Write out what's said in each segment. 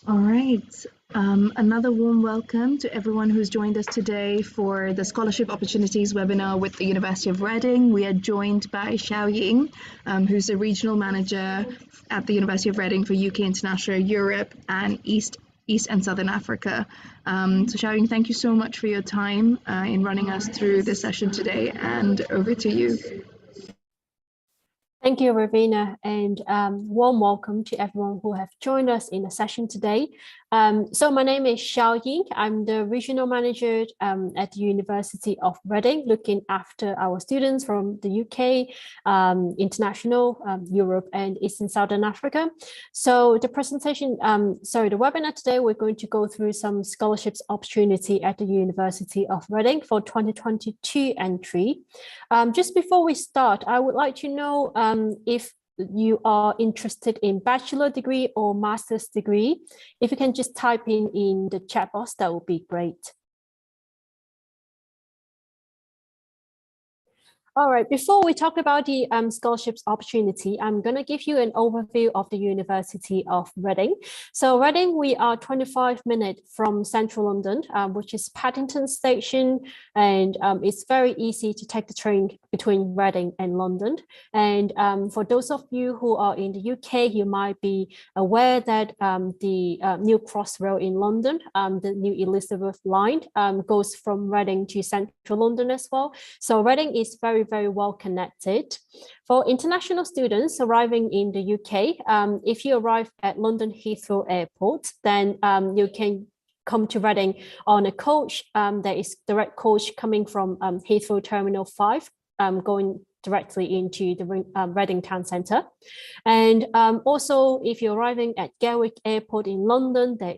All right. Another warm welcome to everyone who's joined us today for the Scholarship Opportunities webinar with the University of Reading. We are joined by Xiao Ying, who's the Regional Manager at the University of Reading for UK International, Europe, and East and Southern Africa. So Xiao Ying, thank you so much for your time in running us through this session today, and over to you. Thank you, Ravina, and warm welcome to everyone who have joined us in the session today. So my name is Xiao Ying. I'm the regional manager at the University of Reading, looking after our students from the UK, international, Europe, and East and Southern Africa. So the the webinar today, we're going to go through some scholarships opportunity at the University of Reading for 2022 entry. Just before we start, I would like to know if you are interested in bachelor degree or master's degree. If you can just type in the chat box, that would be great. All right, before we talk about the scholarships opportunity, I'm going to give you an overview of the University of Reading. So Reading, we are 25 minutes from central London, which is Paddington Station, and it's very easy to take the train between Reading and London. And for those of you who are in the UK, you might be aware that the new Crossrail in London, the new Elizabeth line, goes from Reading to central London as well. So Reading is very well connected. For international students arriving in the UK, if you arrive at London Heathrow Airport, then you can come to Reading on a coach. There is direct coach coming from Heathrow Terminal 5, going directly into the Reading Town Centre. And also, if you're arriving at Gatwick Airport in London, there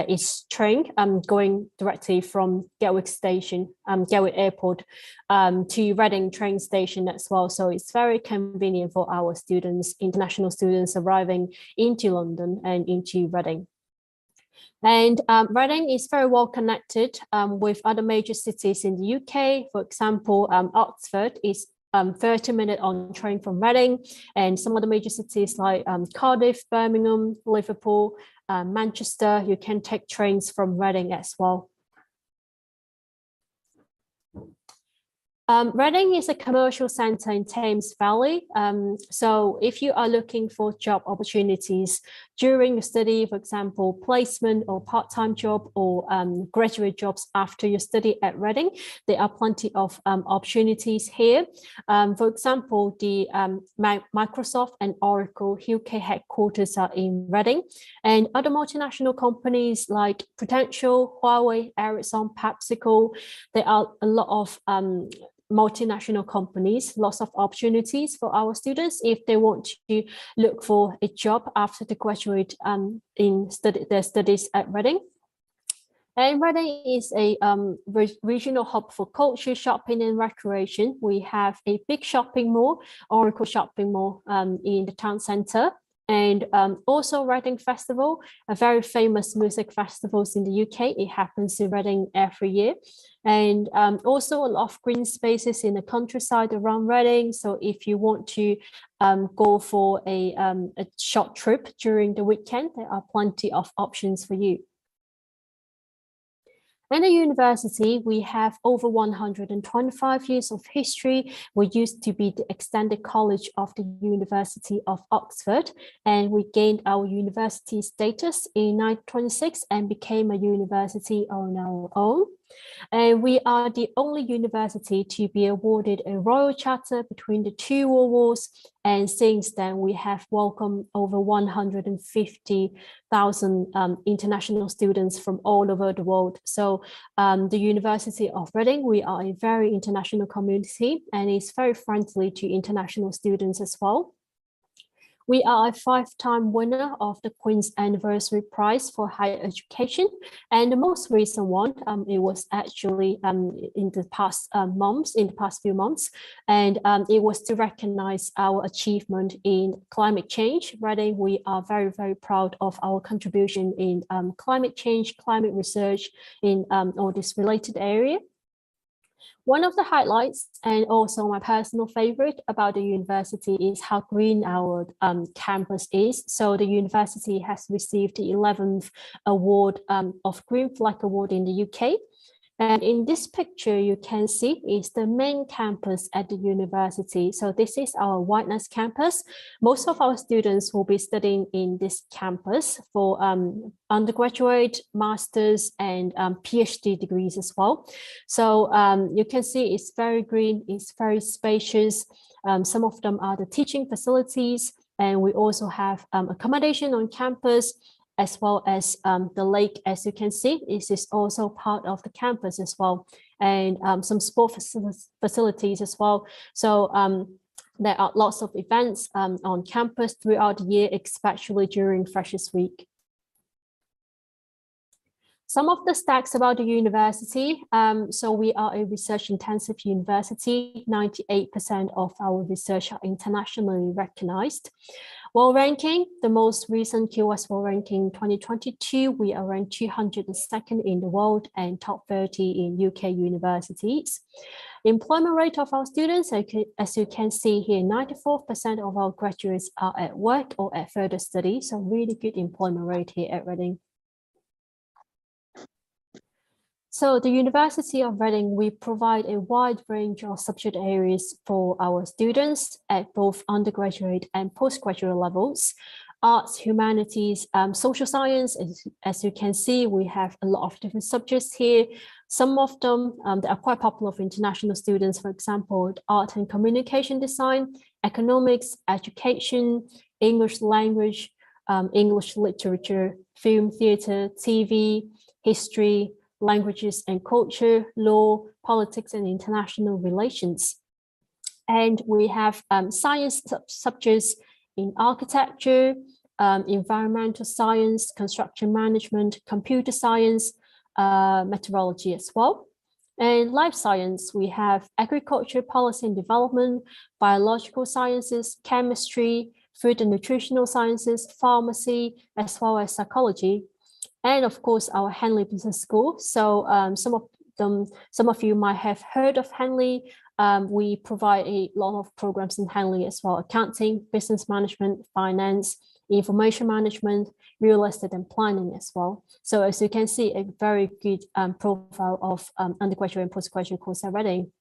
is train going directly from Gatwick Station, Gatwick Airport to Reading train station as well. So it's very convenient for our students, international students arriving into London and into Reading. And Reading is very well connected with other major cities in the UK. For example, Oxford is 30 minutes on train from Reading, and some other major cities like Cardiff, Birmingham, Liverpool, Manchester, you can take trains from Reading as well. Reading is a commercial centre in Thames Valley. So if you are looking for job opportunities during your study, for example, placement or part-time job or graduate jobs after your study at Reading, there are plenty of opportunities here. For example, the Microsoft and Oracle UK headquarters are in Reading, and other multinational companies like Prudential, Huawei, Ericsson, PepsiCo, there are a lot of multinational companies, lots of opportunities for our students if they want to look for a job after they graduate in their studies at Reading. And Reading is a regional hub for culture, shopping and recreation. We have a big shopping mall, Oracle Shopping Mall in the town centre. And also Reading Festival, a very famous music festivals in the UK. It happens in Reading every year. And also a lot of green spaces in the countryside around Reading. So if you want to go for a short trip during the weekend, there are plenty of options for you. In the university, we have over 125 years of history. We used to be the extended college of the University of Oxford, and we gained our university status in 1926 and became a university on our own. And we are the only university to be awarded a Royal Charter between the two world wars. And since then, we have welcomed over 150,000 international students from all over the world. So the University of Reading, we are a very international community, and it's very friendly to international students as well. We are a 5-time winner of the Queen's Anniversary Prize for Higher Education. And the most recent one, it was actually in the past few months. And it was to recognize our achievement in climate change. Reading, we are very, very proud of our contribution in climate change, climate research in all this related area. One of the highlights, and also my personal favorite about the university, is how green our campus is. So the university has received the 11th award of Green Flag Award in the UK. And in this picture, you can see is the main campus at the university. So this is our Whiteness campus. Most of our students will be studying in this campus for undergraduate, master's, and PhD degrees as well. So you can see it's very green, it's very spacious. Some of them are the teaching facilities, and we also have accommodation on campus, as well as the lake. As you can see, this is also part of the campus as well, and some sport facilities as well. So there are lots of events on campus throughout the year, especially during Freshers Week. Some of the stats about the university. So we are a research-intensive university. 98% of our research are internationally recognized. World ranking, the most recent QS World Ranking 2022, we are ranked 202nd in the world and top 30 in UK universities. Employment rate of our students, as you can see here, 94% of our graduates are at work or at further study. So really good employment rate here at Reading. So the University of Reading, we provide a wide range of subject areas for our students at both undergraduate and postgraduate levels. Arts, humanities, social science, as you can see, we have a lot of different subjects here. Some of them that are quite popular for international students, for example, art and communication design, economics, education, English language, English literature, film, theatre, TV, history, languages and culture, law, politics and international relations. And we have science subjects in architecture, environmental science, construction management, computer science, meteorology as well. And life science, we have agriculture, policy and development, biological sciences, chemistry, food and nutritional sciences, pharmacy, as well as psychology. And of course, our Henley Business School. So some of you might have heard of Henley. We provide a lot of programs in Henley as well: accounting, business management, finance, information management, real estate and planning as well. So as you can see, a very good profile of undergraduate and postgraduate course at Reading.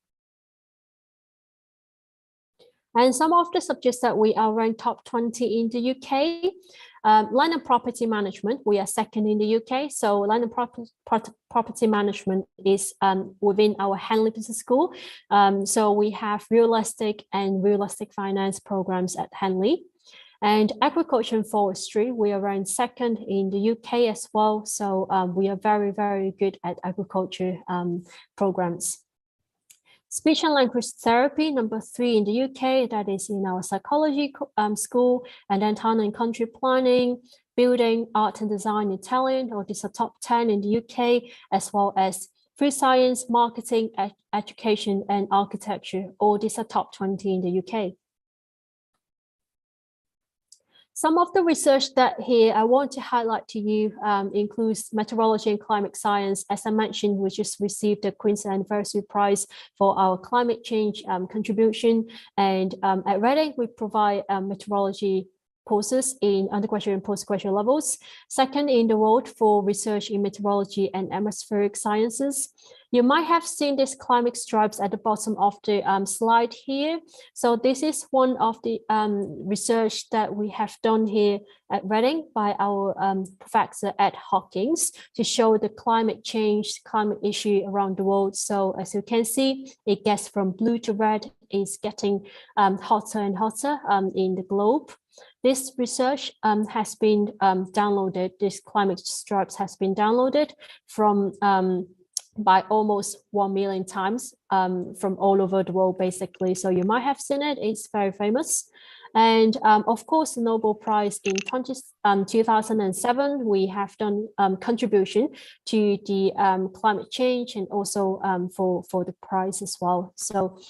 And some of the subjects that we are ranked top 20 in the UK, land and property management, we are second in the UK. So land and property management is within our Henley Business School. So we have real estate and real estate finance programs at Henley. And agriculture and forestry, we are ranked second in the UK as well. So we are very, very good at agriculture programs. Speech and language therapy, number 3 in the UK, that is in our psychology school, and then town and country planning, building, art and design, Italian, or these are top 10 in the UK, as well as food science, marketing, education, and architecture, all these are top 20 in the UK. Some of the research that here I want to highlight to you includes meteorology and climate science. As I mentioned, we just received the Queen's Anniversary Prize for our climate change contribution. And at Reading, we provide meteorology courses in undergraduate and postgraduate levels. Second in the world for research in meteorology and atmospheric sciences. You might have seen these climate stripes at the bottom of the slide here. So this is one of the research that we have done here at Reading by our Professor Ed Hawkins to show the climate change, climate issue around the world. So as you can see, it gets from blue to red. It's getting hotter and hotter in the globe. This research has been downloaded, this climate stripes has been downloaded from by almost 1 million times from all over the world, basically. So you might have seen it, it's very famous. And of course, the Nobel Prize in 2007, we have done contribution to the climate change and also for the prize as well. So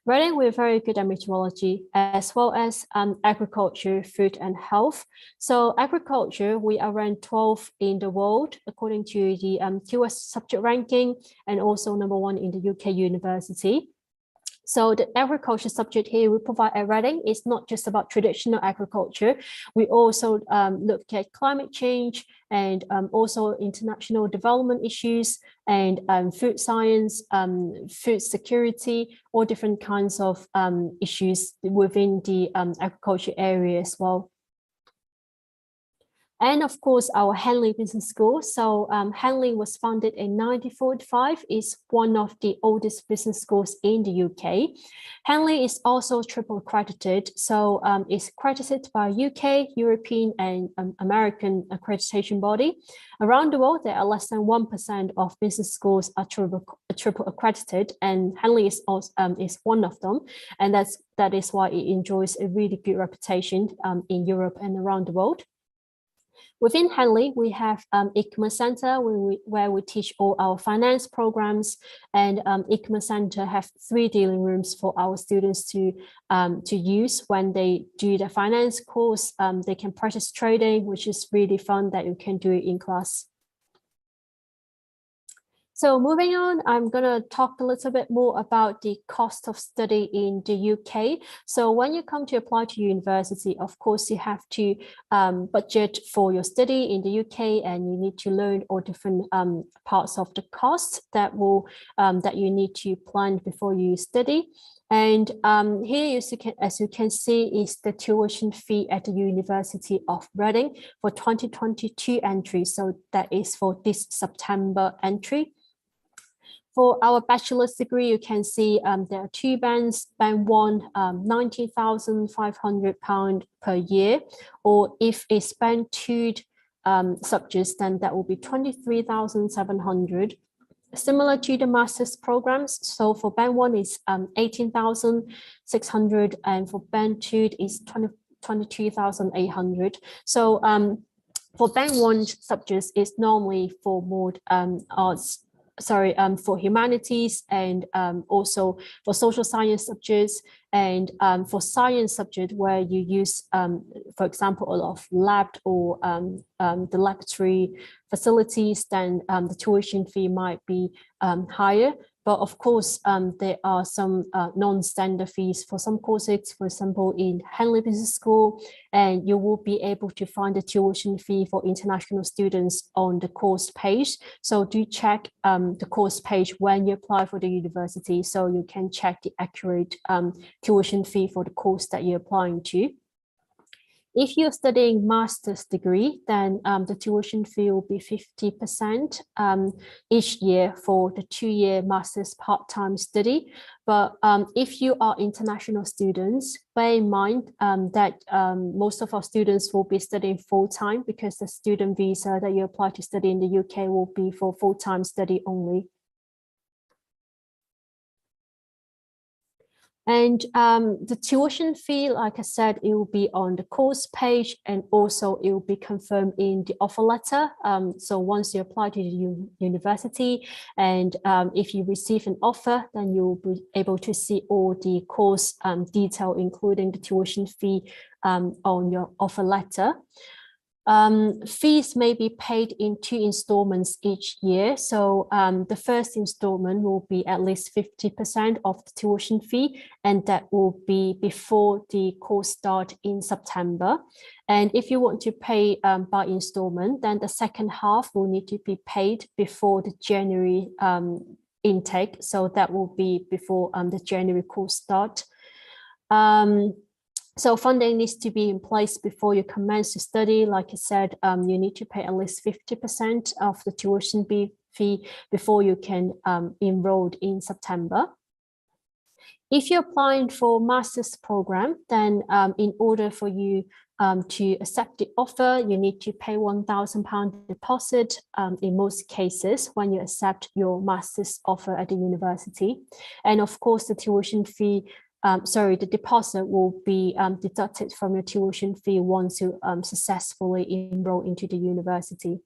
Reading, we're very good at meteorology as well as agriculture, food and health. So agriculture, we are ranked 12th in the world according to the QS subject ranking, and also #1 in the UK university. So the agriculture subject here we provide at Reading is not just about traditional agriculture. We also look at climate change and also international development issues and food science, food security, all different kinds of issues within the agriculture area as well. And of course, our Henley Business School. So Henley was founded in 1945, is one of the oldest business schools in the UK. Henley is also triple accredited. So it's accredited by UK, European and American accreditation body. Around the world, there are less than 1% of business schools are triple accredited, and Henley is also, is one of them. And that is why it enjoys a really good reputation in Europe and around the world. Within Henley, we have ICMA Center where we teach all our finance programs, and ICMA Center have 3 dealing rooms for our students to use when they do the finance course. They can practice trading, which is really fun that you can do it in class. So moving on, I'm going to talk a little bit more about the cost of study in the UK. So when you come to apply to university, of course, you have to budget for your study in the UK, and you need to learn all different parts of the cost that you need to plan before you study. And here, as you can see, is the tuition fee at the University of Reading for 2022 entry. So that is for this September entry. For our bachelor's degree, you can see there are 2 bands. Band 1, £19,500 per year, or if it's band 2 subjects, then that will be 23,700. Similar to the master's programs. So for band 1 is 18,600, and for band 2 is 22,800. So for band 1 subjects, it's normally for more arts. For humanities, and also for social science subjects, and for science subject where you use, for example, a lot of lab or the laboratory facilities, then the tuition fee might be higher. But of course, there are some non-standard fees for some courses, for example, in Henley Business School, and you will be able to find the tuition fee for international students on the course page. So do check the course page when you apply for the university, so you can check the accurate tuition fee for the course that you're applying to. If you're studying master's degree, then the tuition fee will be 50% each year for the 2-year master's part-time study. But if you are international students, bear in mind that most of our students will be studying full-time, because the student visa that you apply to study in the UK will be for full-time study only. And the tuition fee, like I said, it will be on the course page, and also it will be confirmed in the offer letter. So once you apply to the university, and if you receive an offer, then you will be able to see all the course detail, including the tuition fee on your offer letter. Fees may be paid in 2 installments each year. So the first installment will be at least 50% of the tuition fee, and that will be before the course start in September. And if you want to pay by installment, then the second half will need to be paid before the January intake. So that will be before the January course start. So funding needs to be in place before you commence to study. Like I said, you need to pay at least 50% of the tuition fee before you can enroll in September. If you're applying for master's program, then in order for you to accept the offer, you need to pay £1,000 deposit in most cases when you accept your master's offer at the university. And of course, the tuition fee the deposit will be deducted from your tuition fee once you successfully enroll into the university.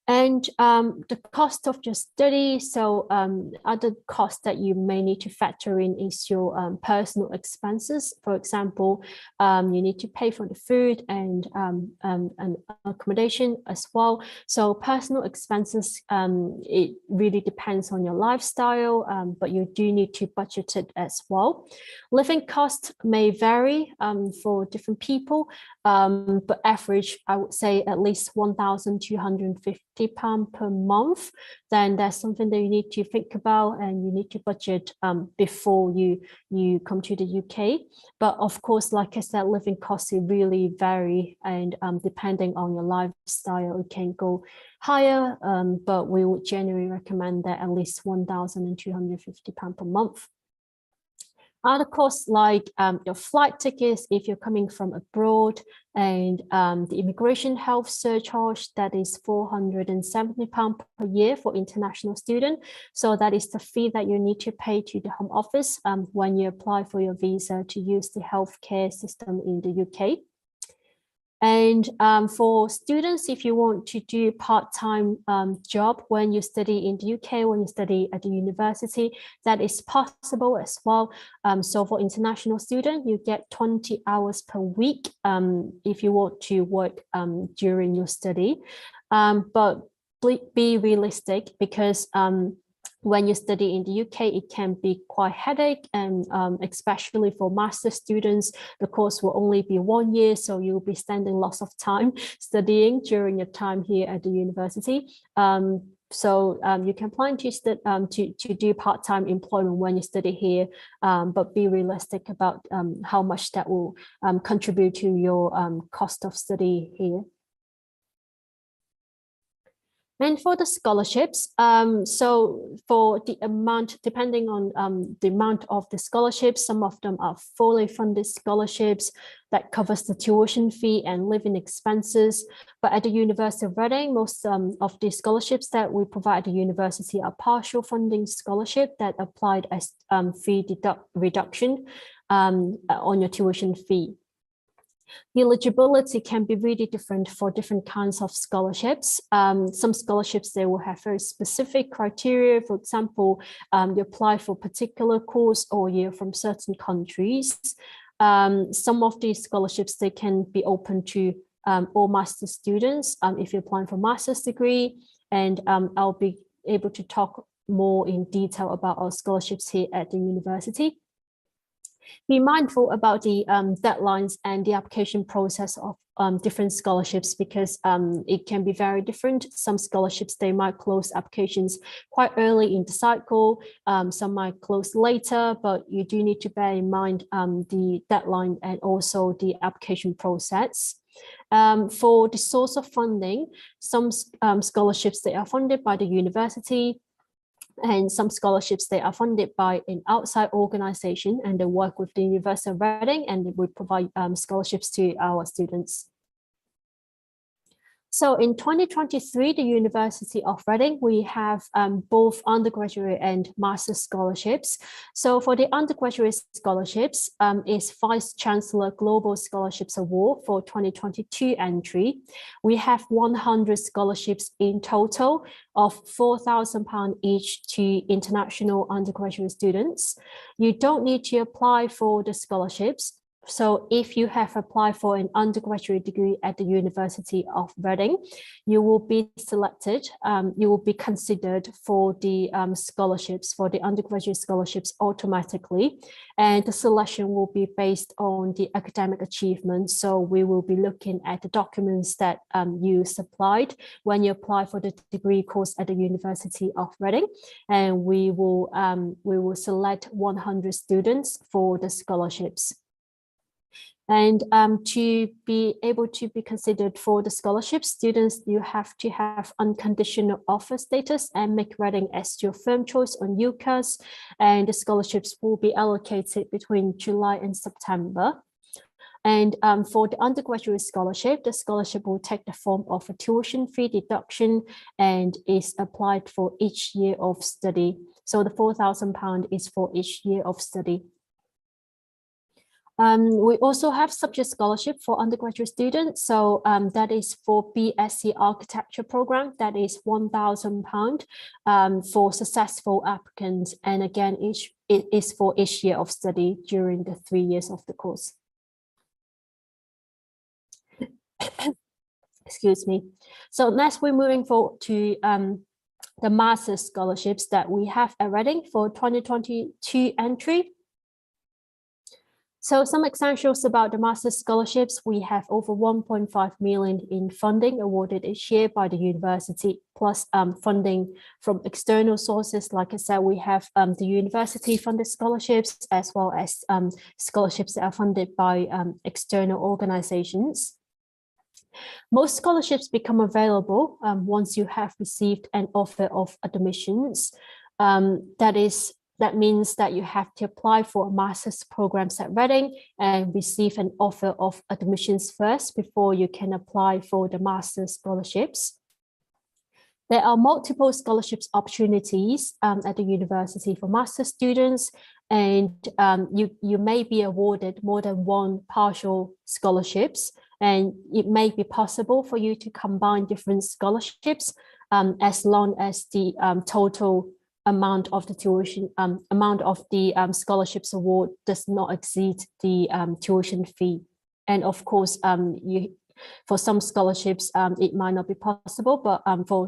And the cost of your study, so other costs that you may need to factor in is your personal expenses. For example, you need to pay for the food and accommodation as well. So personal expenses, it really depends on your lifestyle, but you do need to budget it as well. Living costs may vary for different people, but average, I would say at least £1,250 per month. Then that's something that you need to think about and you need to budget before you come to the UK. But of course, like I said, living costs really vary, and depending on your lifestyle, it can go higher, but we would generally recommend that at least £1,250 per month. Other costs like your flight tickets if you're coming from abroad, and the immigration health surcharge, that is £470 per year for international student. So that is the fee that you need to pay to the Home Office when you apply for your visa to use the healthcare system in the UK. And for students, if you want to do part-time job when you study in the UK, when you study at the university, that is possible as well. So for international students, you get 20 hours per week if you want to work during your study. But be realistic, because when you study in the UK, it can be quite headache, and especially for master students, the course will only be 1 year, so you'll be spending lots of time studying during your time here at the university. So you can plan to do part-time employment when you study here, but be realistic about how much that will contribute to your cost of study here. And for the scholarships, so for the amount, depending on the amount of the scholarships, some of them are fully funded scholarships that covers the tuition fee and living expenses. But at the University of Reading, most of the scholarships that we provide at the university are partial funding scholarship that applied as fee reduction on your tuition fee. The eligibility can be really different for different kinds of scholarships. Some scholarships, they will have very specific criteria. For example, you apply for a particular course or you're from certain countries. Some of these scholarships, they can be open to all master's students if you're applying for master's degree. And I'll be able to talk more in detail about our scholarships here at the university. Be mindful about the deadlines and the application process of different scholarships, because it can be very different. Some scholarships, they might close applications quite early in the cycle. Some might close later, but you do need to bear in mind the deadline and also the application process. For the source of funding, some scholarships, they are funded by the university, and some scholarships, they are funded by an outside organization, and they work with the University of Reading, and we provide scholarships to our students. So in 2023, the University of Reading, we have both undergraduate and master scholarships. So for the undergraduate scholarships, is Vice Chancellor Global Scholarships Award for 2022 entry. We have 100 scholarships in total of £4,000 each to international undergraduate students. You don't need to apply for the scholarships. So if you have applied for an undergraduate degree at the University of Reading, you will be selected, you will be considered for the scholarships, for the undergraduate scholarships automatically. And the selection will be based on the academic achievements. So we will be looking at the documents that you supplied when you apply for the degree course at the University of Reading. And we will select 100 students for the scholarships. And to be able to be considered for the scholarship, students, you have to have unconditional offer status and make Reading as your firm choice on UCAS. And the scholarships will be allocated between July and September. And for the undergraduate scholarship, the scholarship will take the form of a tuition fee deduction and is applied for each year of study. So the £4,000 is for each year of study. We also have subject scholarship for undergraduate students. So that is for BSc Architecture program. That is £1,000 for successful applicants. And again, it is for each year of study during the 3 years of the course. Excuse me. So next, we're moving forward to the master's scholarships that we have at Reading for 2022 entry. So some essentials about the master's scholarships: we have over 1.5 million in funding awarded each year by the university, plus funding from external sources. Like I said, we have the university funded scholarships, as well as scholarships that are funded by external organizations. Most scholarships become available once you have received an offer of admissions. That means that you have to apply for a master's programs at Reading and receive an offer of admissions first before you can apply for the master's scholarships. There are multiple scholarships opportunities at the university for master's students, and you may be awarded more than one partial scholarships, and it may be possible for you to combine different scholarships as long as the total amount of the tuition scholarships award does not exceed the tuition fee. And of course, for some scholarships, it might not be possible, but for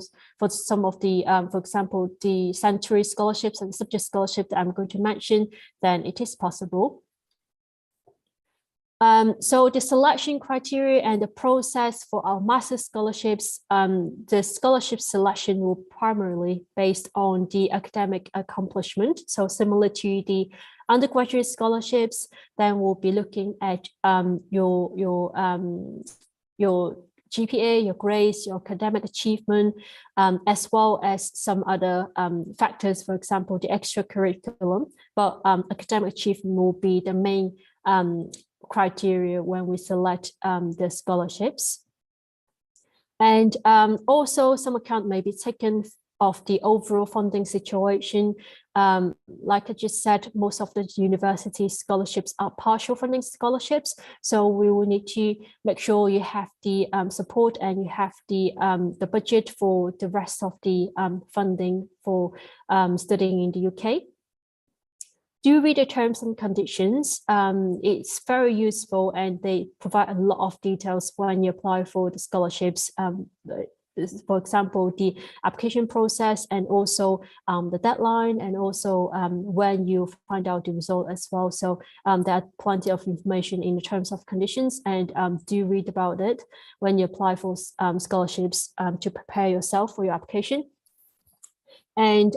some of the, for example, the Century scholarships and subject scholarship that I'm going to mention, then it is possible. So the selection criteria and the process for our master scholarships, the scholarship selection will primarily based on the academic accomplishment. So similar to the undergraduate scholarships, then we'll be looking at your GPA, your grades, your academic achievement, as well as some other factors, for example, the extra curriculum. But academic achievement will be the main criteria when we select the scholarships. And also some account may be taken of the overall funding situation. Like I just said, most of the university scholarships are partial funding scholarships. So we will need to make sure you have the support and you have the budget for the rest of the funding for studying in the UK. Do read the terms and conditions. It's very useful and they provide a lot of details when you apply for the scholarships. For example, the application process and also the deadline, and also when you find out the result as well. So there are plenty of information in the terms of conditions, and do read about it when you apply for scholarships to prepare yourself for your application. And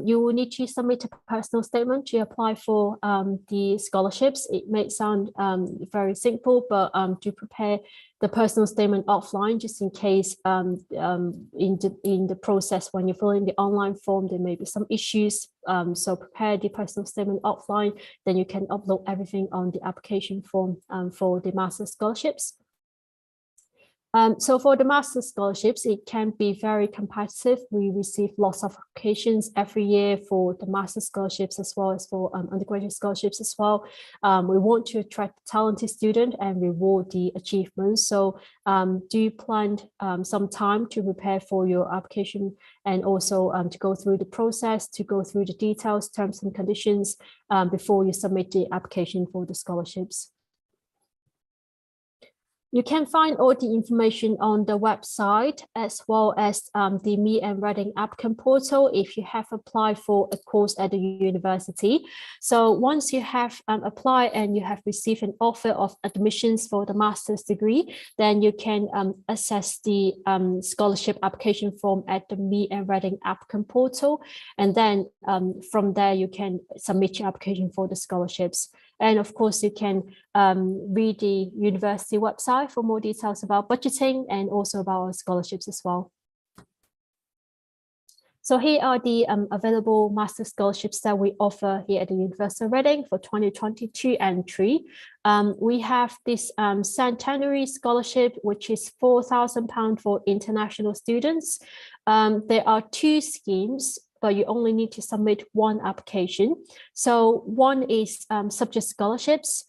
you will need to submit a personal statement to apply for the scholarships. It may sound very simple, but to prepare the personal statement offline, just in case in the process when you're filling the online form, there may be some issues. So prepare the personal statement offline, then you can upload everything on the application form for the master scholarships. So for the master scholarships, it can be very competitive. We receive lots of applications every year for the master scholarships as well as for undergraduate scholarships as well. We want to attract talented students and reward the achievements. So do plan some time to prepare for your application, and also to go through the process, to go through the details, terms and conditions before you submit the application for the scholarships. You can find all the information on the website, as well as the Me and Reading applicant portal if you have applied for a course at the university. So once you have applied and you have received an offer of admissions for the master's degree, then you can access the scholarship application form at the Me and Reading applicant portal. And then from there, you can submit your application for the scholarships. And of course, you can read the university website for more details about budgeting and also about our scholarships as well. So here are the available master scholarships that we offer here at the University of Reading for 2022 entry. We have this Centenary Scholarship, which is £4,000 for international students. There are two schemes, but you only need to submit one application. So one is subject scholarships.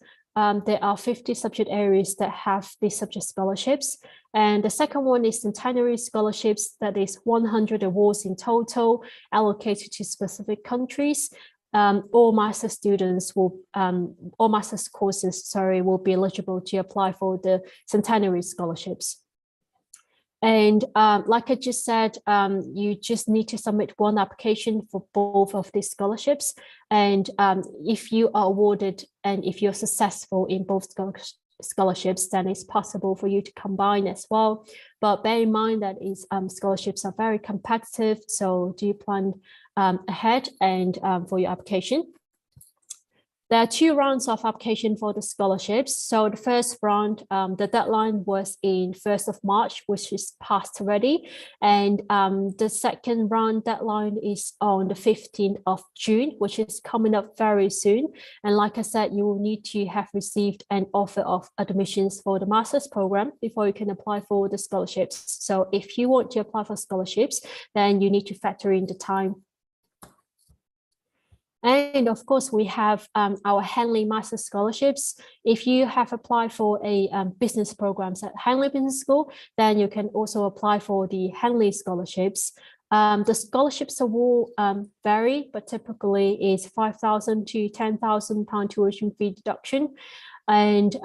there are 50 subject areas that have these subject scholarships. And the second one is centenary scholarships, that is 100 awards in total allocated to specific countries. All master's students will, all master's courses, sorry, will be eligible to apply for the centenary scholarships. And like I just said, you just need to submit one application for both of these scholarships. And if you are awarded and if you're successful in both scholarships, then it's possible for you to combine as well. But bear in mind that scholarships are very competitive, so do plan ahead and for your application. There are 2 rounds of application for the scholarships. So the first round, the deadline was in 1st of March, which is passed already. And the second round deadline is on the 15th of June, which is coming up very soon. And like I said, you will need to have received an offer of admissions for the master's program before you can apply for the scholarships. So if you want to apply for scholarships, then you need to factor in the time. And of course, we have our Henley Master Scholarships. If you have applied for a business programs at Henley Business School, then you can also apply for the Henley Scholarships. The scholarships award vary, but typically is £5,000 to £10,000 tuition fee deduction. And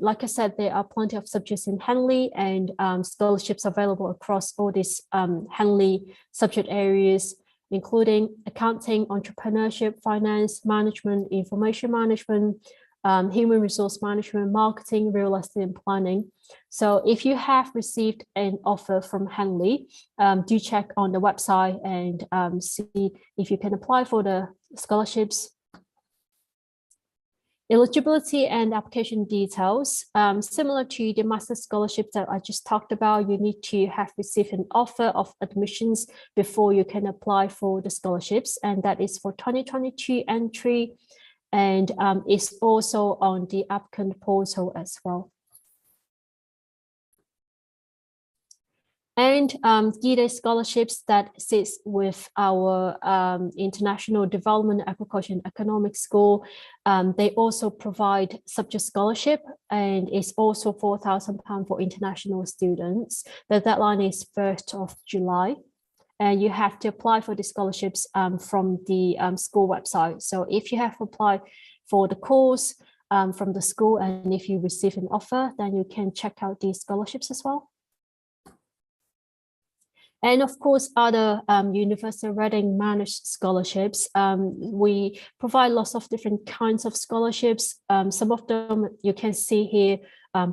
like I said, there are plenty of subjects in Henley, and scholarships available across all these Henley subject areas, including accounting, entrepreneurship, finance, management, information management, human resource management, marketing, real estate, and planning. So if you have received an offer from Henley, do check on the website and see if you can apply for the scholarships. Eligibility and application details. Similar to the master scholarship that I just talked about, you need to have received an offer of admissions before you can apply for the scholarships, and that is for 2022 entry, and is also on the applicant portal as well. And GIDE scholarships that sits with our International Development Agriculture and Economics School. They also provide subject scholarship, and it's also £4,000 for international students. The deadline is 1st of July. And you have to apply for the scholarships from the school website. So if you have applied for the course from the school, and if you receive an offer, then you can check out these scholarships as well. And of course, other University of Reading managed scholarships. We provide lots of different kinds of scholarships. Some of them you can see here,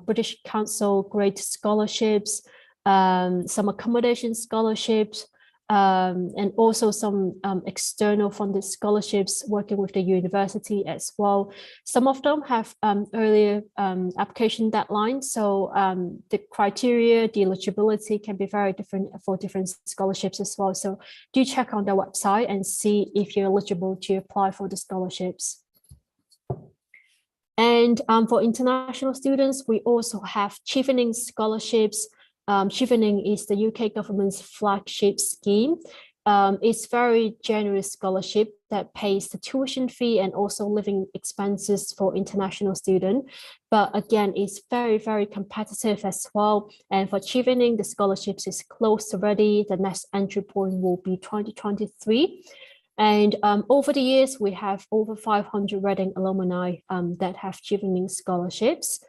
British Council grade scholarships, some accommodation scholarships, and also some external funded scholarships working with the university as well. Some of them have earlier application deadlines, so the criteria, the eligibility can be very different for different scholarships as well. So do check on the website and see if you're eligible to apply for the scholarships. And for international students, we also have Chevening scholarships. Chevening is the UK government's flagship scheme. It's very generous scholarship that pays the tuition fee and also living expenses for international students. But again, it's very, very competitive as well. And for Chevening, the scholarships is closed already. The next entry point will be 2023. And over the years, we have over 500 Reading alumni that have Chevening scholarships.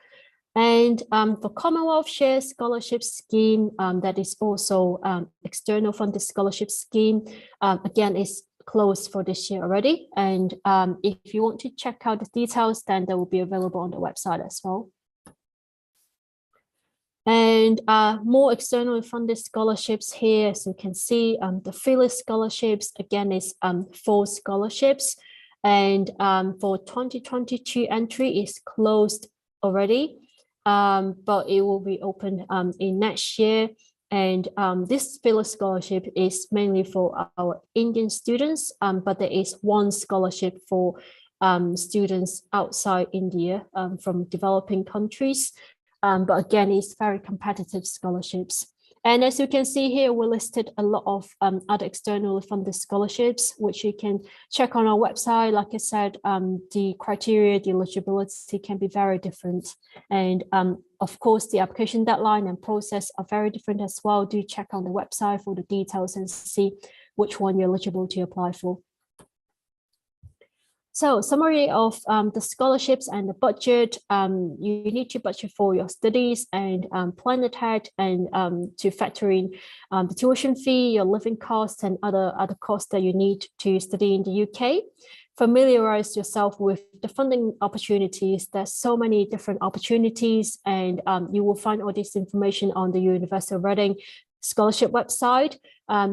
And for Commonwealth Share Scholarship Scheme, that is also external funded scholarship scheme, again, is closed for this year already. And if you want to check out the details, then they will be available on the website as well. And more external funded scholarships here, as you can see, the Phyllis scholarships, again, is 4 scholarships. And for 2022 entry is closed already. But it will be open in next year. And this Phyllis scholarship is mainly for our Indian students, but there is 1 scholarship for students outside India from developing countries. But again, it's very competitive scholarships. And as you can see here, we listed a lot of other externally funded scholarships, which you can check on our website. Like I said, the criteria, the eligibility can be very different. And of course, the application deadline and process are very different as well. Do check on the website for the details and see which one you're eligible to apply for. So summary of the scholarships and the budget. You need to budget for your studies and plan ahead and to factor in the tuition fee, your living costs, and other costs that you need to study in the UK. Familiarize yourself with the funding opportunities. There's so many different opportunities, and you will find all this information on the University of Reading scholarship website.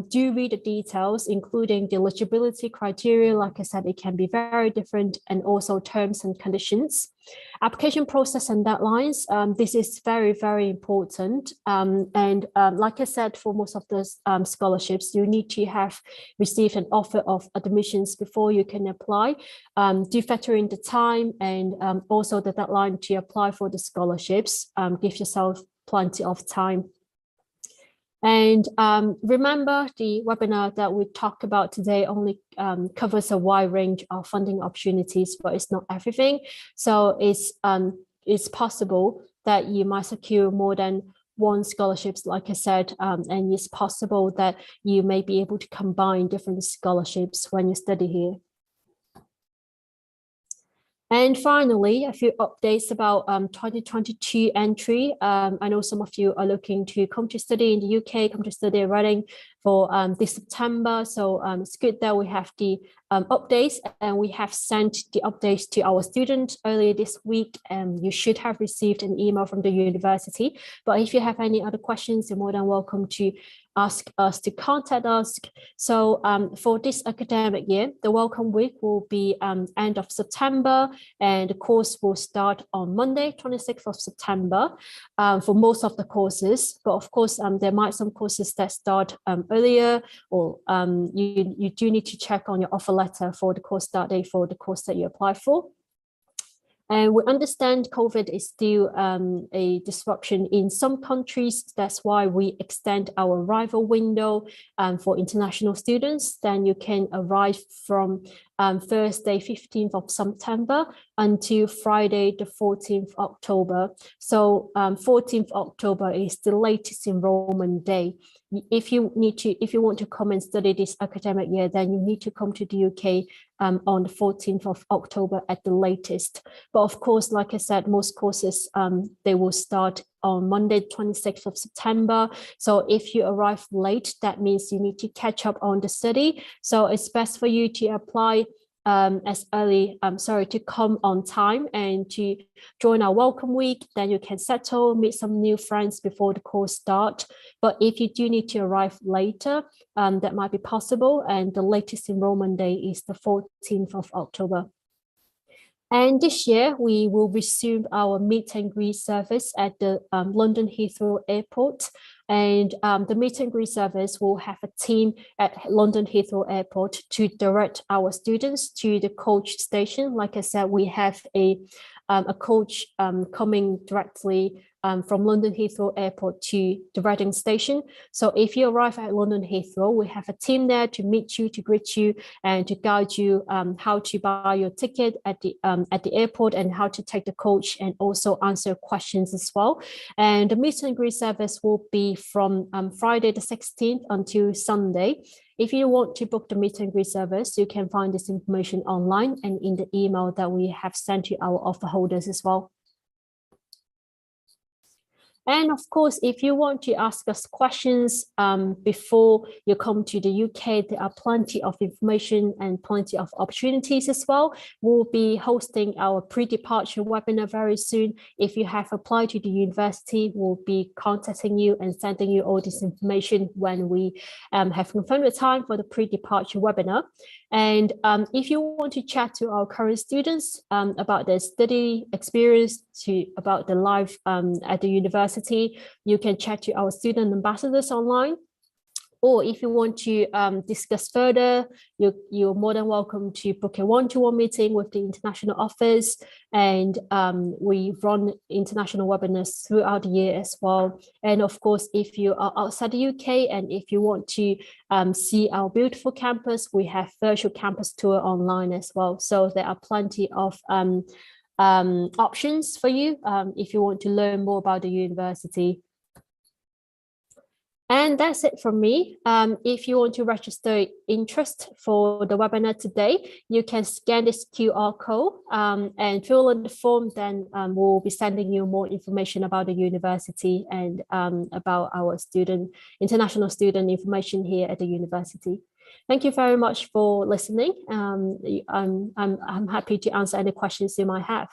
Do read the details, including the eligibility criteria. Like I said, it can be very different, and also terms and conditions. Application process and deadlines. This is very, very important. Like I said, for most of the scholarships, you need to have received an offer of admissions before you can apply. Do factor in the time and also the deadline to apply for the scholarships. Give yourself plenty of time. And remember, the webinar that we talked about today only covers a wide range of funding opportunities, but it's not everything. So it's possible that you might secure more than one scholarships, like I said, and it's possible that you may be able to combine different scholarships when you study here. And finally, a few updates about 2022 entry. I know some of you are looking to come to study in the UK, come to study at Reading for this September. So it's good that we have the updates, and we have sent the updates to our students earlier this week. You should have received an email from the university. But if you have any other questions, you're more than welcome to ask us, to contact us. So for this academic year, the welcome week will be end of September, and the course will start on Monday, 26th of September for most of the courses. But of course, there might some courses that start earlier, or you do need to check on your offer letter for the course start date for the course that you apply for. And we understand COVID is still a disruption in some countries. That's why we extend our arrival window for international students. Then you can arrive from Thursday, 15th of September until Friday, the 14th October. So 14th October is the latest enrollment day. If you want to come and study this academic year, then you need to come to the UK on the 14th of October at the latest. But of course, like I said, most courses, they will start on Monday, 26th of September. So if you arrive late, that means you need to catch up on the study. So it's best for you to apply to come on time and to join our welcome week. Then you can settle, meet some new friends before the course start. But if you do need to arrive later, that might be possible. And the latest enrollment day is the 14th of October. And this year, we will resume our meet and greet service at the London Heathrow Airport. And the meet and greet service will have a team at London Heathrow Airport to direct our students to the coach station. Like I said, we have a coach coming directly from London Heathrow Airport to the Reading station. So if you arrive at London Heathrow, we have a team there to meet you, to greet you, and to guide you how to buy your ticket at the airport and how to take the coach, and also answer questions as well. And the meet and greet service will be from Friday the 16th until Sunday. If you want to book the meet and greet service, you can find this information online and in the email that we have sent to our offer holders as well. And of course, if you want to ask us questions before you come to the UK, there are plenty of information and plenty of opportunities as well. We'll be hosting our pre-departure webinar very soon. If you have applied to the university, we'll be contacting you and sending you all this information when we have confirmed the time for the pre-departure webinar. And if you want to chat to our current students about their study experience, about the life at the university, you can chat to our student ambassadors online. Or if you want to discuss further, you're more than welcome to book a one-to-one meeting with the international office. And we run international webinars throughout the year as well. And of course, if you are outside the UK and if you want to see our beautiful campus, we have virtual campus tour online as well. So there are plenty of options for you if you want to learn more about the university. And that's it from me. If you want to register interest for the webinar today, you can scan this QR code and fill in the form. Then we'll be sending you more information about the university and about our international student information here at the university. Thank you very much for listening. I'm happy to answer any questions you might have.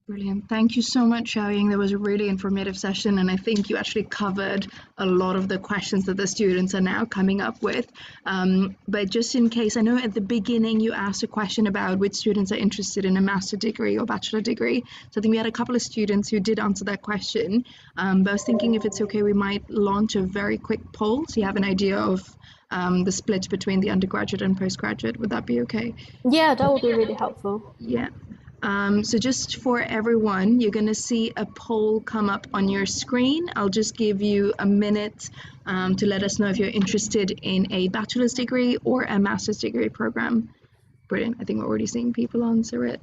Brilliant. Thank you so much, Xiaoying. That was a really informative session, and I think you actually covered a lot of the questions that the students are now coming up with. But just in case, I know at the beginning you asked a question about which students are interested in a master's degree or bachelor degree. So I think we had a couple of students who did answer that question. But I was thinking if it's okay, we might launch a very quick poll so you have an idea of the split between the undergraduate and postgraduate. Would that be okay? Yeah, that would be really helpful. Yeah. So just for everyone, you're going to see a poll come up on your screen. I'll just give you a minute to let us know if you're interested in a bachelor's degree or a master's degree program. Brilliant. I think we're already seeing people answer it.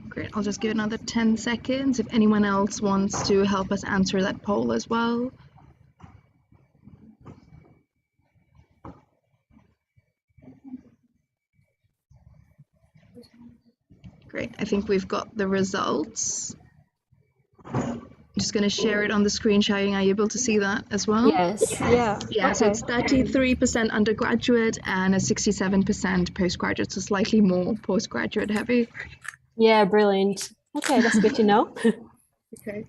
Great, I'll just give another 10 seconds if anyone else wants to help us answer that poll as well. Great, I think we've got the results. I'm just going to share it on the screen. Xiaoying, are you able to see that as well? Yes, yeah. Yeah, okay. So it's 33% undergraduate and a 67% postgraduate, so slightly more postgraduate heavy. Yeah, brilliant. Okay, that's good to know. Okay.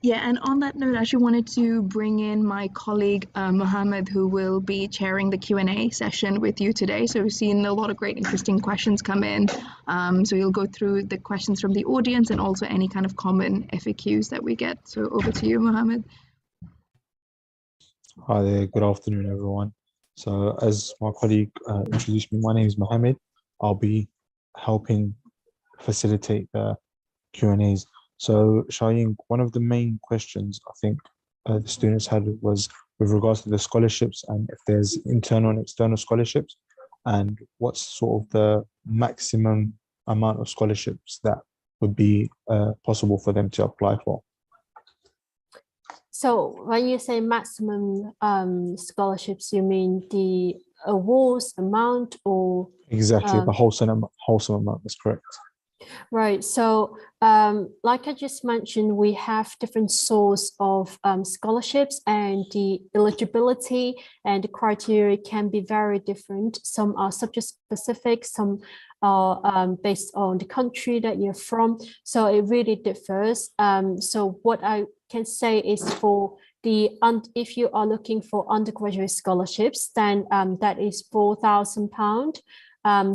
Yeah, and on that note, I actually wanted to bring in my colleague Mohammed, who will be chairing the Q&A session with you today. So we've seen a lot of great, interesting questions come in. So you'll go through the questions from the audience and also any kind of common FAQs that we get. So over to you, Mohammed. Hi there, good afternoon, everyone. So as my colleague introduced me, my name is Mohammed. I'll be helping facilitate the Q&As. So Xiaoying, one of the main questions I think the students had was with regards to the scholarships and if there's internal and external scholarships and what's sort of the maximum amount of scholarships that would be possible for them to apply for. So when you say maximum scholarships, you mean the awards amount or? Exactly, the wholesome amount, that's correct. Right. So like I just mentioned, we have different source of scholarships, and the eligibility and the criteria can be very different. Some are subject specific, some are based on the country that you're from. So it really differs. So what I can say is for if you are looking for undergraduate scholarships, then that is £4,000.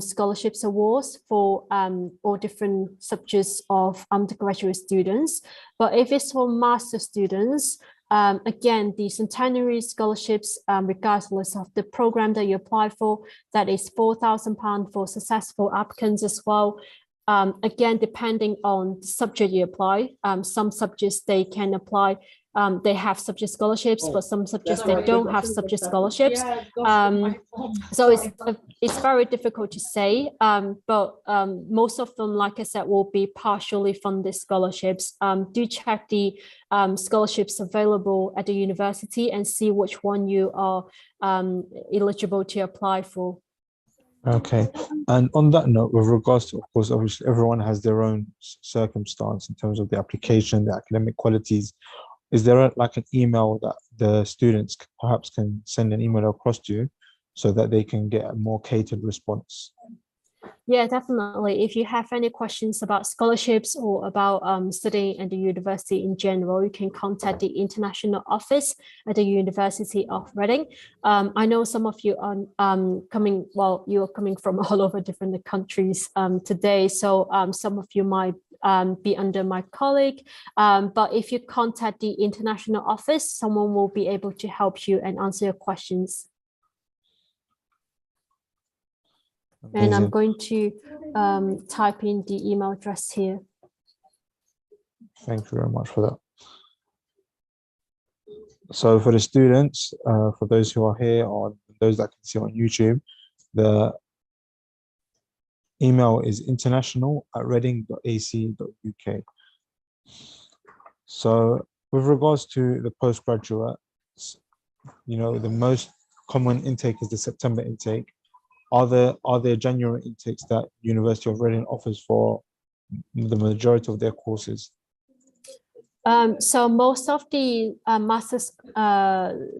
Scholarships awards for all different subjects of undergraduate students. But if it's for master students, again, the centenary scholarships, regardless of the program that you apply for, that is £4,000 for successful applicants as well. Again, depending on the subject you apply, some subjects they can apply, they have subject scholarships, but some subjects they don't have subject scholarships. So it's very difficult to say, but most of them, like I said, will be partially funded scholarships. Do check the scholarships available at the university and see which one you are eligible to apply for. Okay, and on that note, with regards to, of course, obviously everyone has their own circumstance in terms of the application, the academic qualities. Is there like an email that the students perhaps can send an email across to you so that they can get a more catered response? Yeah, definitely. If you have any questions about scholarships or about studying at the university in general, you can contact the international office at the University of Reading. I know some of you are coming, well, you are coming from all over different countries today. So some of you might be under my colleague. But if you contact the international office, someone will be able to help you and answer your questions. And I'm Amazing. going to type in the email address here. Thank you very much for that. So for the students, for those who are here or those that can see on YouTube, the email is international@reading.ac.uk. So with regards to the postgraduates, you know, the most common intake is the September intake. Are there January intakes that University of Reading offers for the majority of their courses? So most of the master's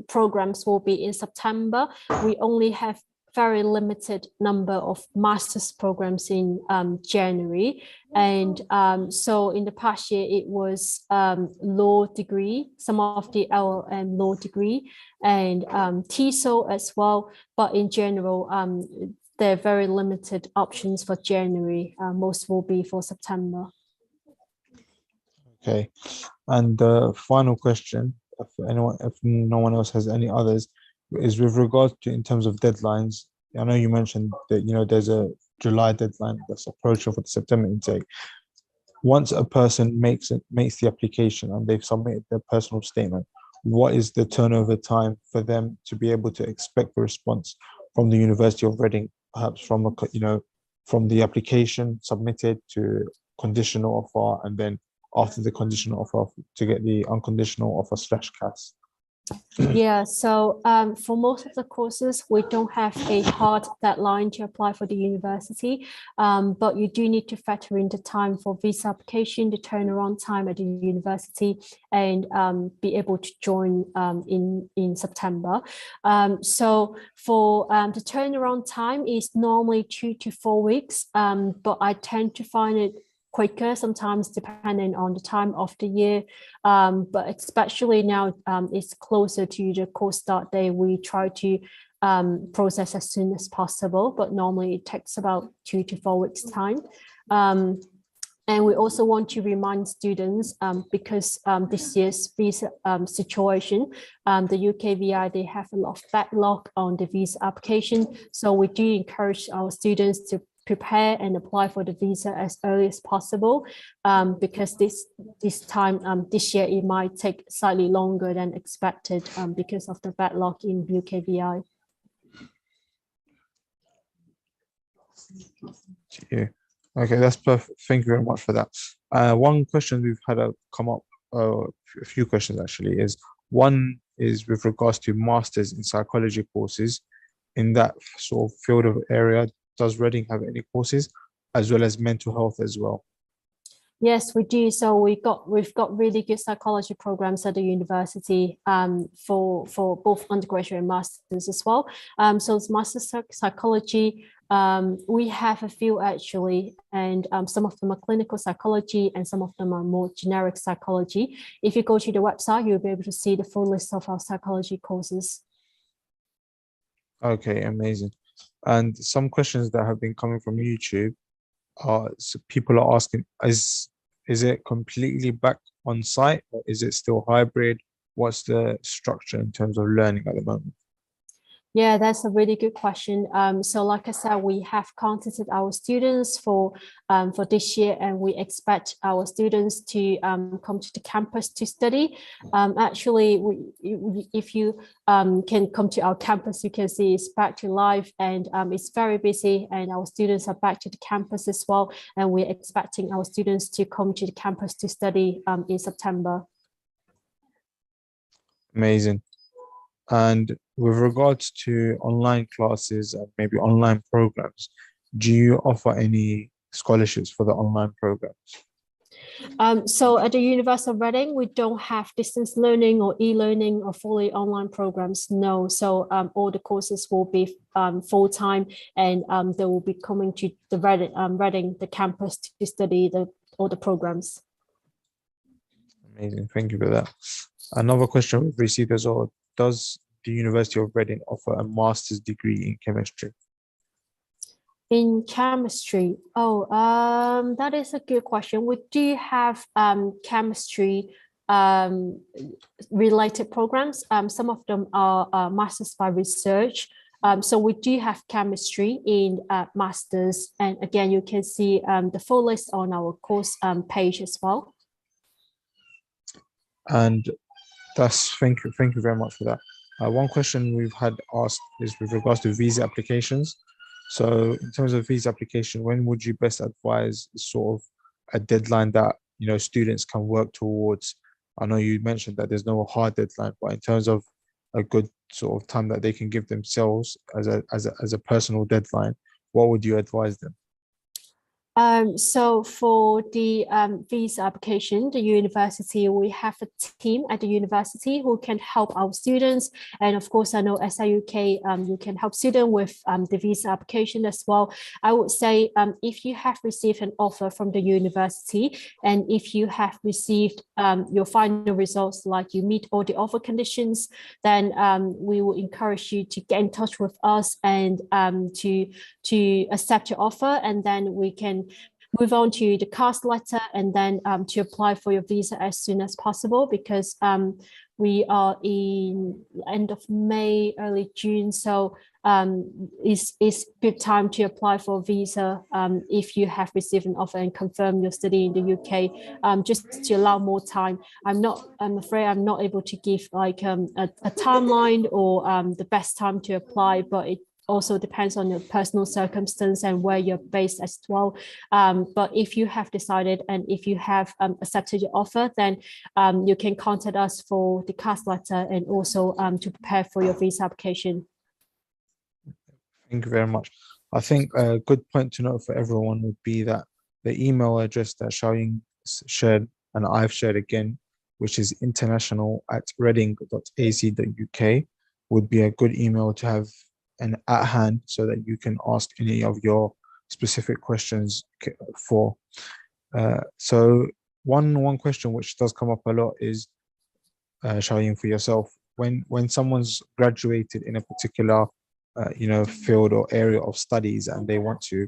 programs will be in September. We only have very limited number of master's programs in January. And so in the past year, it was law degree, some of the LLM law degree, and TESOL as well. But in general, there are very limited options for January. Most will be for September. Okay, and the final question, if no one else has any others, is with regards to in terms of deadlines. I know you mentioned that there's a July deadline that's approaching for the September intake. Once a person makes the application and they've submitted their personal statement, what is the turnover time for them to be able to expect a response from the University of Reading, perhaps from from the application submitted to conditional offer, and then after the conditional offer to get the unconditional offer /CAS? Yeah, so for most of the courses, we don't have a hard deadline to apply for the university, but you do need to factor in the time for visa application, the turnaround time at the university, and be able to join in September. So for the turnaround time is normally 2 to 4 weeks, but I tend to find it quicker sometimes depending on the time of the year, but especially now it's closer to the course start day, we try to process as soon as possible, but normally it takes about 2 to 4 weeks time. And we also want to remind students, because this year's visa situation, the UKVI, they have a lot of backlog on the visa application, so we do encourage our students to prepare and apply for the visa as early as possible, because this year it might take slightly longer than expected because of the backlog in UKVI. Yeah. Okay, that's perfect. Thank you very much for that. One question we've had come up, a few questions actually, is one is with regards to masters in psychology courses in that sort of field of area. Does Reading have any courses, as well as mental health as well? Yes, we do. So we've got really good psychology programs at the university for both undergraduate and masters as well. So it's master's psychology. We have a few actually, and some of them are clinical psychology and some of them are more generic psychology. If you go to the website, you'll be able to see the full list of our psychology courses. Okay, amazing. And some questions that have been coming from YouTube are, so people are asking, is it completely back on site, or is it still hybrid? What's the structure in terms of learning at the moment? Yeah, that's a really good question. So like I said, we have contacted our students for this year, and we expect our students to come to the campus to study. Actually, if you can come to our campus, you can see it's back to life, and it's very busy, and our students are back to the campus as well. And we're expecting our students to come to the campus to study in September. Amazing. And with regards to online classes and maybe online programs, do you offer any scholarships for the online programs? So at the University of Reading, we don't have distance learning or e-learning or fully online programs. No, so all the courses will be full-time, and they will be coming to the Reading, the campus, to study all the programs. Amazing, thank you for that. Another question we've received as well: does the University of Reading offer a master's degree in chemistry? In chemistry, that is a good question. We do have chemistry related programs. Some of them are masters by research. So we do have chemistry in masters, and again, you can see the full list on our course page as well. And thank you very much for that. One question we've had asked is with regards to visa applications. So in terms of visa application, when would you best advise sort of a deadline that students can work towards? I know you mentioned that there's no hard deadline, but in terms of a good sort of time that they can give themselves as a personal deadline, what would you advise them? So for the visa application, the university, we have a team at the university who can help our students. And of course, I know SIUK, you can help students with the visa application as well. I would say if you have received an offer from the university, and if you have received your final results, like you meet all the offer conditions, then we will encourage you to get in touch with us and to accept your offer, and then we can move on to the cast letter, and then to apply for your visa as soon as possible, because we are in end of May, early June. So it's good time to apply for a visa if you have received an offer and confirm your study in the UK, just to allow more time. I'm afraid I'm not able to give like a timeline or the best time to apply, but it also depends on your personal circumstance and where you're based as well. But if you have decided and if you have accepted your offer, then you can contact us for the cast letter and also to prepare for your visa application. Thank you very much. I think a good point to note for everyone would be that the email address that Xiaoying shared and I've shared again, which is international@reading.ac.uk, would be a good email to have and at hand, so that you can ask any of your specific questions for. So one question which does come up a lot is, Xiaoying, for yourself, when someone's graduated in a particular field or area of studies and they want to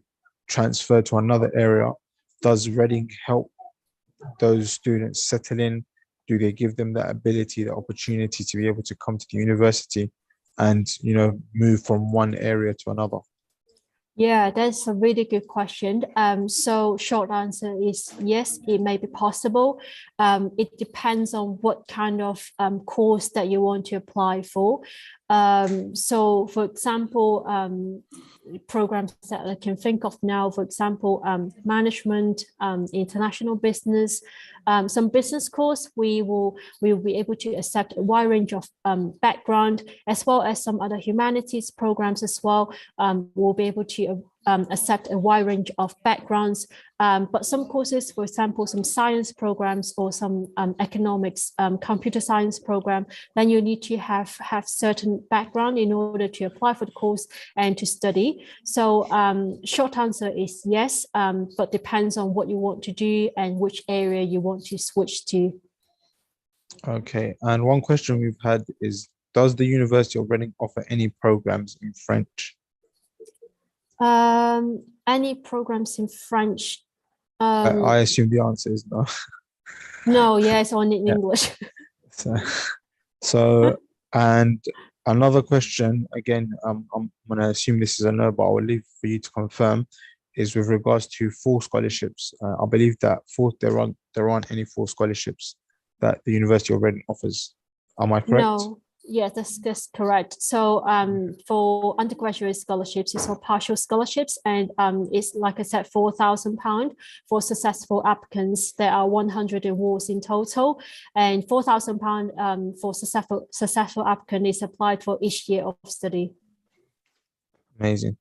transfer to another area, does Reading help those students settle in? Do they give them the ability, the opportunity to be able to come to the university and move from one area to another? Yeah, that's a really good question. So short answer is yes, it may be possible. It depends on what kind of course that you want to apply for. So for example, programs that I can think of now, for example, management, international business, some business course, we will be able to accept a wide range of background, as well as some other humanities programs as well. We'll be able to accept a wide range of backgrounds. But some courses, for example, some science programs or some economics, computer science program, then you need to have certain background in order to apply for the course and to study. So short answer is yes, but depends on what you want to do and which area you want to switch to. Okay, and one question we've had is, does the University of Reading offer any programs in French? Any programs in French? I assume the answer is no. No, yes, only in English. So, and another question, again, I'm going to assume this is a no, but I will leave for you to confirm, is with regards to full scholarships. I believe that there aren't any full scholarships that the University of Reading offers. Am I correct? No. Yes, that's correct. So for undergraduate scholarships, it's all partial scholarships, and it's, like I said, £4,000 for successful applicants. There are 100 awards in total, and £4,000 for successful applicant is applied for each year of study. Amazing.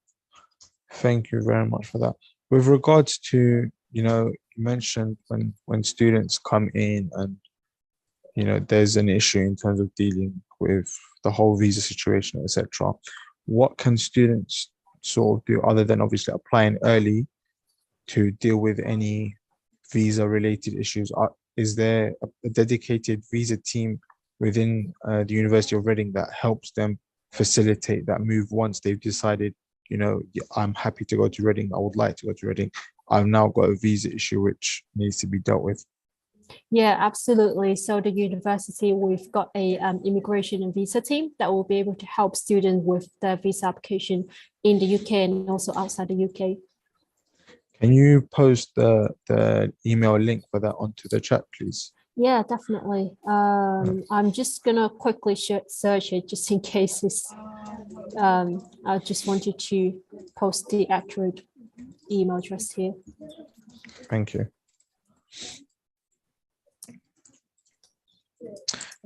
Thank you very much for that. With regards to, mentioned when students come in and there's an issue in terms of dealing with the whole visa situation, etc. What can students sort of do other than obviously applying early to deal with any visa related issues? Is there a dedicated visa team within the University of Reading that helps them facilitate that move once they've decided, "Yeah, I'm happy to go to Reading, I would like to go to Reading, I've now got a visa issue which needs to be dealt with"? Yeah, absolutely. So the university, we've got a immigration and visa team that will be able to help students with their visa application in the UK and also outside the UK. Can you post the email link for that onto the chat, please? Yeah, definitely. I'm just gonna quickly search it just in case it's. I just wanted to post the accurate email address here. Thank you.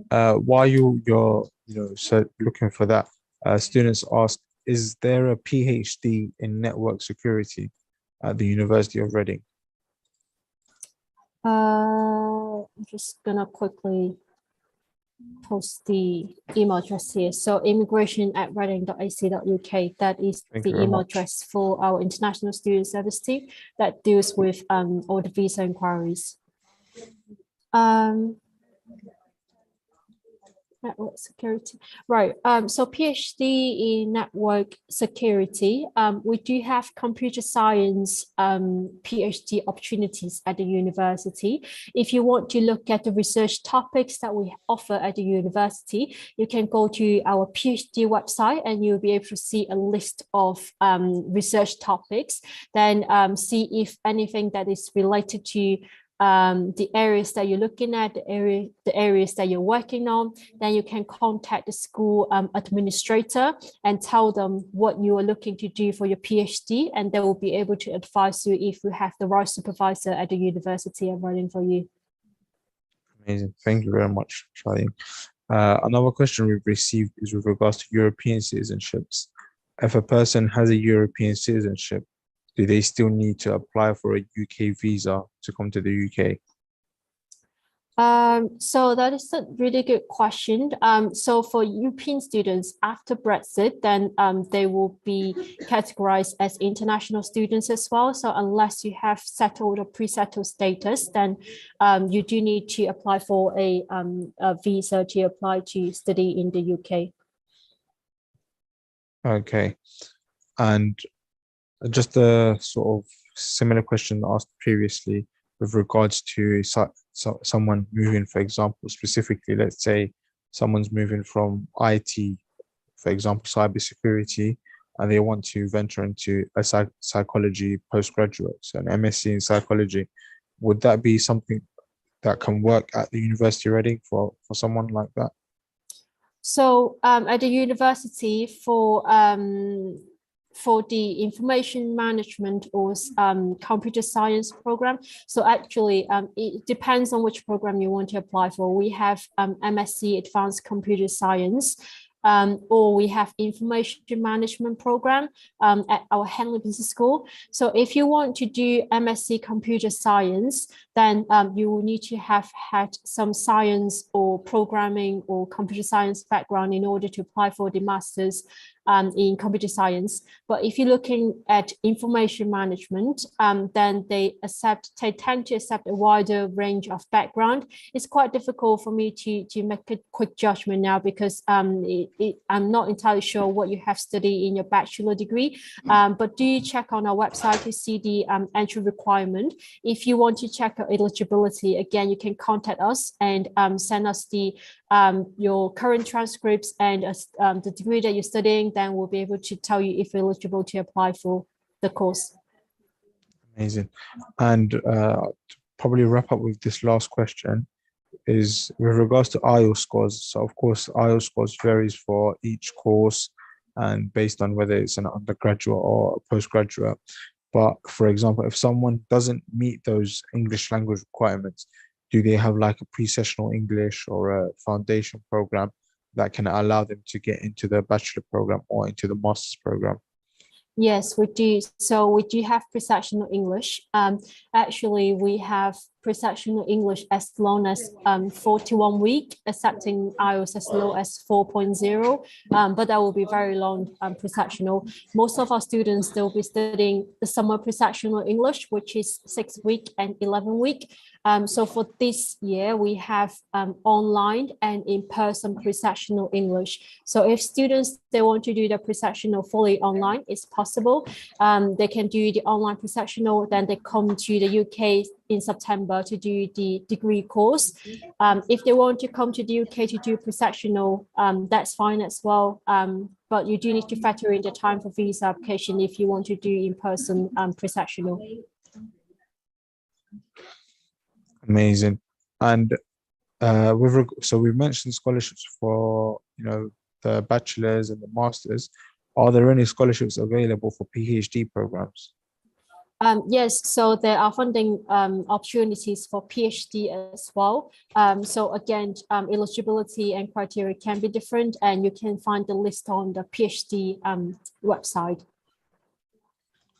While you're looking for that, students ask, is there a PhD in network security at the University of Reading? I'm just gonna quickly post the email address here. So immigration@reading.ac.uk, that is the email address for our international student service team that deals with all the visa inquiries. Network security, right? So PhD in network security, we do have computer science PhD opportunities at the university. If you want to look at the research topics that we offer at the university, you can go to our PhD website and you'll be able to see a list of research topics. Then see if anything that is related to the areas that you're looking at, the areas that you're working on, then you can contact the school administrator and tell them what you are looking to do for your PhD, and they will be able to advise you if you have the right supervisor at the university of Reading for you. Amazing. Thank you very much, Charlie. Another question we've received is with regards to European citizenships. If a person has a European citizenship, do they still need to apply for a UK visa to come to the UK? So that is a really good question. So for European students after Brexit, then they will be categorized as international students as well. So unless you have settled or pre-settled status, then you do need to apply for a visa to apply to study in the UK. Okay. And just a sort of similar question asked previously with regards to someone moving, for example, specifically, let's say someone's moving from IT, for example, cybersecurity, and they want to venture into a psychology postgraduate, so an MSc in psychology. Would that be something that can work at the University of Reading for someone like that? So at the university for the information management or computer science program. So actually, it depends on which program you want to apply for. We have MSc Advanced Computer Science, or we have information management program at our Henley Business School. So if you want to do MSc Computer Science, then you will need to have had some science or programming or computer science background in order to apply for the master's in computer science. But if you're looking at information management, then they tend to accept a wider range of background. It's quite difficult for me to make a quick judgment now because I'm not entirely sure what you have studied in your bachelor degree. But do check on our website to see the entry requirement. If you want to check your eligibility, again, you can contact us and send us your current transcripts and the degree that you're studying, then we'll be able to tell you if you're eligible to apply for the course. Amazing. And to probably wrap up with this last question is with regards to IELTS scores. So of course, IELTS scores varies for each course and based on whether it's an undergraduate or a postgraduate. But for example, if someone doesn't meet those English language requirements, do they have like a pre-sessional English or a foundation program that can allow them to get into the bachelor program or into the master's program? Yes, we do. So we do have pre-sectional English. Actually, we have pre-sectional English as long as 41 week, accepting IELTS as low as 4.0. But that will be very long pre-sectional. Most of our students, they'll be studying the summer pre-sectional English, which is 6 week and 11 week. So for this year, we have online and in-person pre-sectional English. So if students, they want to do the pre-sectional fully online, it's possible. They can do the online pre-sectional, then they come to the UK in September to do the degree course. If they want to come to the UK to do pre-sectional, that's fine as well. But you do need to factor in the time for visa application if you want to do in-person pre-sectional. Amazing. And so we've mentioned scholarships for, the bachelor's and the master's. Are there any scholarships available for PhD programs? Yes, so there are funding opportunities for PhD as well. So again, eligibility and criteria can be different, and you can find the list on the PhD website.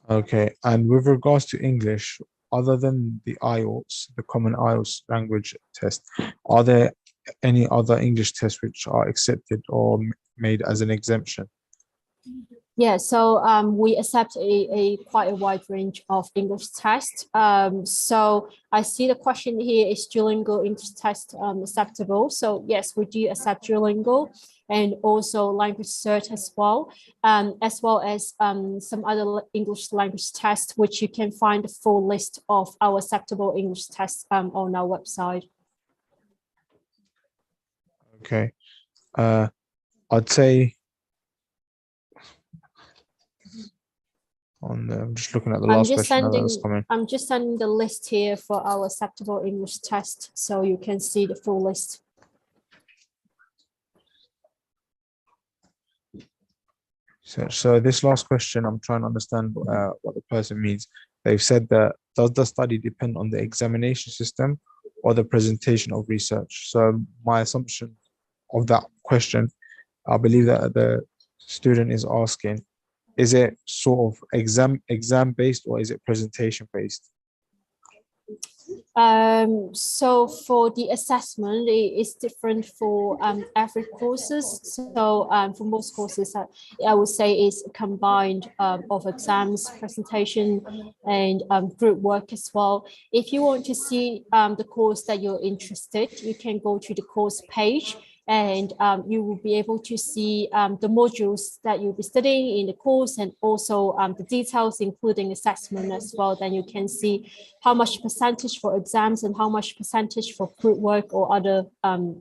Okay, and with regards to English, other than the IELTS, the common IELTS language test, are there any other English tests which are accepted or made as an exemption? Yeah, so we accept quite a wide range of English tests. So I see the question here, is Duolingo English test acceptable? So yes, we do accept Duolingo and also language search as well as some other English language tests, which you can find the full list of our acceptable English tests on our website. Okay, I'd say I'm just looking at the last question that was coming. I'm just sending the list here for our acceptable English test, so you can see the full list. So this last question, I'm trying to understand what the person means. They've said that, does the study depend on the examination system or the presentation of research? So my assumption of that question, I believe that the student is asking, is it sort of exam based or is it presentation based? So for the assessment, it is different for every courses. So for most courses, I would say is combined of exams, presentation, and group work as well. If you want to see the course that you're interested, you can go to the course page, and you will be able to see the modules that you'll be studying in the course, and also the details, including assessment as well. Then you can see how much percentage for exams and how much percentage for group work or other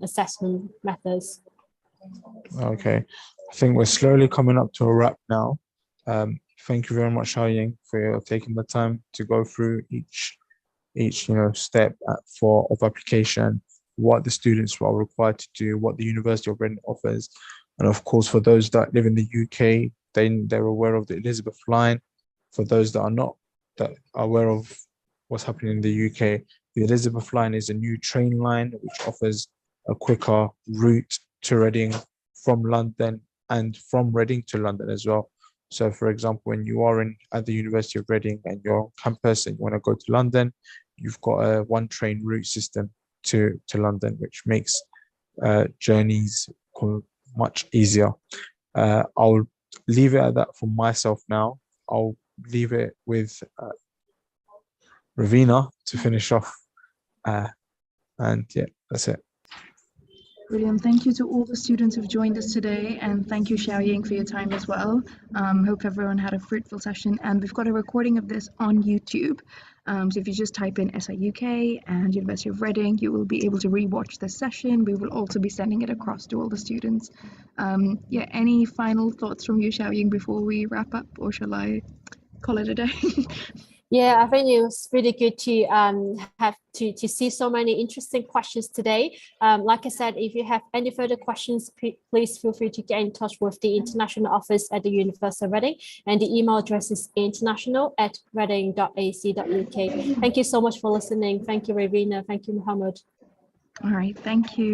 assessment methods. Okay, I think we're slowly coming up to a wrap now. Thank you very much, Xiaoying, for taking the time to go through each step of application, what the students are required to do, what the University of Reading offers. And of course, for those that live in the UK, they're aware of the Elizabeth line. For those that are not aware of what's happening in the UK, the Elizabeth line is a new train line which offers a quicker route to Reading from London and from Reading to London as well. So for example, when you are at the University of Reading and you're on campus and you want to go to London, you've got a one train route system to London, which makes journeys much easier. I'll leave it at that for myself now. I'll leave it with Ravina to finish off. And yeah, that's it. Brilliant. Thank you to all the students who've joined us today, and thank you, Xiaoying, for your time as well. Hope everyone had a fruitful session, and we've got a recording of this on YouTube. So if you just type in SIUK and University of Reading, you will be able to rewatch this session. We will also be sending it across to all the students. Yeah, any final thoughts from you, Xiaoying, before we wrap up, or shall I call it a day? Yeah, I think it was really good to have to see so many interesting questions today. Like I said, if you have any further questions, please feel free to get in touch with the international office at the University of Reading, and the email address is international@reading.ac.uk. Thank you so much for listening. Thank you, Ravina. Thank you, Mohammed. All right, thank you.